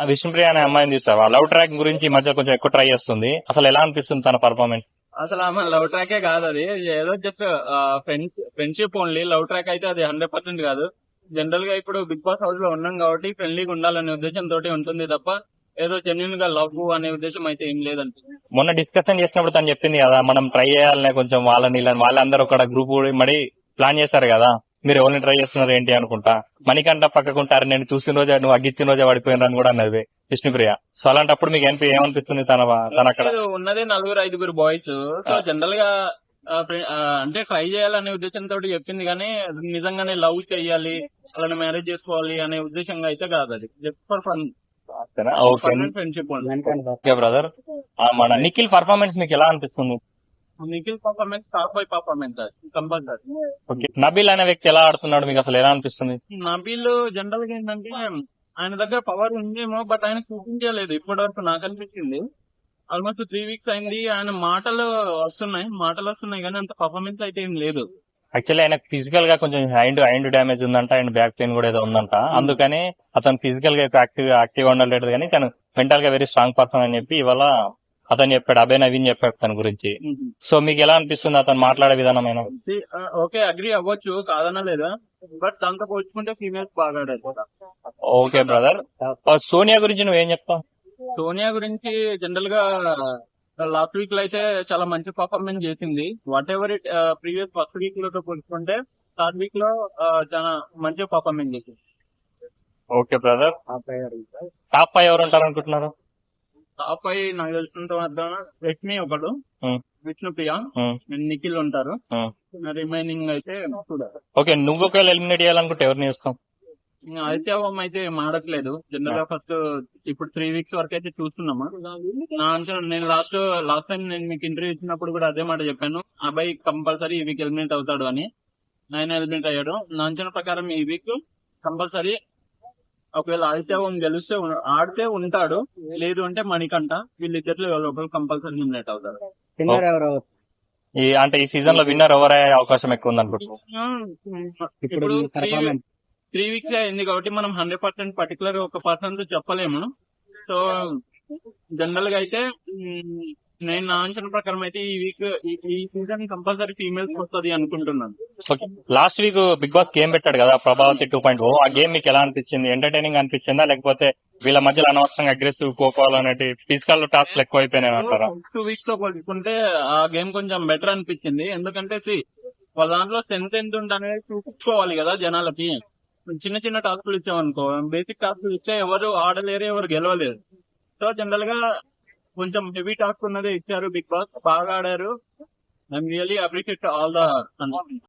విష్ణుప్రియ అనే అమ్మాయిని చూసావా? లవ్ ట్రాక్ గురించి ఈ మధ్య కొంచెం ఎక్కువ ట్రై చేస్తుంది. అసలు ఎలా అనిపిస్తుంది తన పర్ఫార్మెన్స్? అసలు ఆమె లవ్ ట్రాకే కాదు అది, ఏదో just friendship only. Love track అయితే అది 100% కాదు. జనరల్ గా ఇప్పుడు బిగ్ బాస్ హౌస్ లో ఉన్నాం కాబట్టి ఫ్రెండ్లీగా ఉండాలనే ఉద్దేశంతో ఉంటుంది తప్ప ఏదో జెన్యున్ గా లవ్ అనే ఉద్దేశం అయితే ఏం లేదండి. మొన్న డిస్కషన్ చేసినప్పుడు తను చెప్పింది కదా, మనం ట్రై చేయాలనే కొంచెం వాళ్ళని వాళ్ళందరూ ఒక గ్రూప్ మరి ప్లాన్ చేశారు కదా, మీరు ఎవరిని ట్రై చేస్తున్నారు ఏంటి అనుకుంటా. మణికంఠ పక్కకుంటారు, నేను చూసిన రోజే నువ్వు అగ్గిచ్చిన రోజే పడిపోయినని కూడా అన్నది విష్ణుప్రియ. సో అలాంటప్పుడు మీకు ఏమనిపిస్తుంది తన అక్కడ? ఉన్నదే 4-5 బాయ్స్. సో జనరల్ గా అంటే ట్రై చేయాలనే ఉద్దేశంతో చెప్పింది కానీ నిజంగానే లవ్ చేయాలి, వాళ్ళని మ్యారేజ్ చేసుకోవాలి అనే ఉద్దేశంగా అయితే కాదు. అది just for fun friendship. Okay brother, మన నిఖిల్ పర్ఫార్మెన్స్ మీకు ఎలా అనిపిస్తుంది? Nikhil performance top 5 performance compulsory. Okay, Nabeel అనే వ్యక్తి ఎలా ఆడుతున్నాడు మీకు అసలు ఎలా అనిపిస్తుంది? నబీల్ జనరల్ గా ఏంటంటే ఆయన దగ్గర పవర్ ఉందేమో, బట్ ఆయన చూపించలేదు ఇప్పటి వరకు నాకు అనిపించింది. ఆల్మోస్ట్ 3 వీక్స్ అయింది, ఆయన మాటలు వస్తున్నాయి కానీ అంత పర్ఫార్మెన్స్ అయితే ఏం లేదు. యాక్చువల్లీ ఆయన ఫిజికల్ గా కొంచెం హ్యాండ్ డ్యామేజ్ ఉందంట, అండ్ బ్యాక్ పెయిన్ కూడా ఏదో ఉందంట. అందుకని అతను ఫిజికల్ గా యాక్టివ్ ఉండలేదు కానీ తను మెంటల్ గా వెరీ స్ట్రాంగ్ పర్సన్ అని చెప్పి ఇవాళ అతను చెప్పాడు, అభయ్ నవీన్ చెప్పాడు తన గురించి. సో మీకు ఎలా అనిపిస్తుంది అతను మాట్లాడే విధానమైన? ఓకే, అగ్రి అవ్వచ్చు, కాదన్నా లేదా, బట్ దాంతో పోల్చుకుంటే ఫీమేల్స్ బాగా ఆడారు. ఓకే బ్రదర్, సోనియా గురించి నువ్వేం చెప్తావు? సోనియా గురించి జనరల్ గా లాస్ట్ వీక్ లో అయితే చాలా మంచి పర్ఫార్మెన్స్ చేసింది. What ever it previous first week లో పోల్చుకుంటే థర్డ్ వీక్ లో చాలా మంచి పర్ఫార్మెన్స్ చేసింది. ఓకే బ్రదర్, టాప్ 5 ఎవరు ఉంటారు అనుకుంటున్నారు? టాప్ 5 నాకు తెలిసినంత మాత్రం లక్ష్మి ఒకడు, విష్ణుప్రియ, నిఖిల్ ఉంటారు. రిమైనింగ్ అయితే ఓకే, నువ్వు ఒకవేళ ఎలిమినేట్ చేయాలనుకుంటే ఎవరిని చేస్తావు? ఆదిత్యవం అయితే మాడట్లేదు. జనరల్ గా ఫస్ట్ ఇప్పుడు 3 వీక్స్ వరకు అయితే చూస్తున్నాము. నా అంచనా, నేను లాస్ట్ టైం నేను మీకు ఇంటర్వ్యూ ఇచ్చినప్పుడు కూడా అదే మాట చెప్పాను, అబ్బాయి కంపల్సరీ ఈ వీక్ ఎలిమినేట్ అవుతాడు అని. ఆయన ఎలిమినేట్ అయ్యాడు. నా అంచనా ప్రకారం ఈ వీక్ కంపల్సరీ ఒకవేళ ఆదిత్యవం గెలిస్తే ఆడితే ఉంటాడు, లేదు అంటే మణికంఠ, వీళ్ళిద్దరు ఒకరు కంపల్సరీ ఎలిమినేట్ అవుతారు. అంటే ఈ సీజన్ లో విన్నర్ ఎవరు అయ్యే అవకాశం ఎక్కువ ఉంది అనుకుంటున్నాను? ఇప్పుడు 3 వీక్స్ అయింది కాబట్టి మనం 100% పర్టికులర్ ఒక పర్సన్ తో చెప్పలేము. సో జనరల్ గా అయితే నేను నా అంచనా ప్రకారం అయితే ఈ వీక్ ఈ సీజన్ కంపల్సరీ ఫీమేల్స్ వస్తుంది అనుకుంటున్నాను. Last week Bigg Boss game పెట్టాడు కదా, ప్రభావతి 2.0. ఆ గేమ్ మీకు ఎలా అనిపించింది? ఎంటర్టైనింగ్ అనిపించిందా, లేకపోతే వీళ్ళ మధ్యలో అనవసరంగా అగ్రెసివ్ కోపాలు అనేటి ఫిజికల్ టాస్క్ ఎక్కువ అయిపోయినాయి అంటారా? 2 వీక్స్ తో పోల్చుకుంటే ఆ గేమ్ కొంచెం బెటర్ అనిపించింది. ఎందుకంటే వాళ్ళ దాంట్లో సెన్స్ ఎంత ఉంటుంది చూపించుకోవాలి కదా జనాలకి. చిన్న చిన్న టాస్కులు ఇచ్చామనుకో, బేసిక్ టాస్కులు ఇస్తే ఎవరు ఆడలేరు, ఎవరు గెలవలేరు. సో జనరల్ గా కొంచెం హెవీ టాస్క్ ఉన్నదే ఇచ్చారు. బిగ్ బాస్ బాగా ఆడారు. I'm really appreciate all the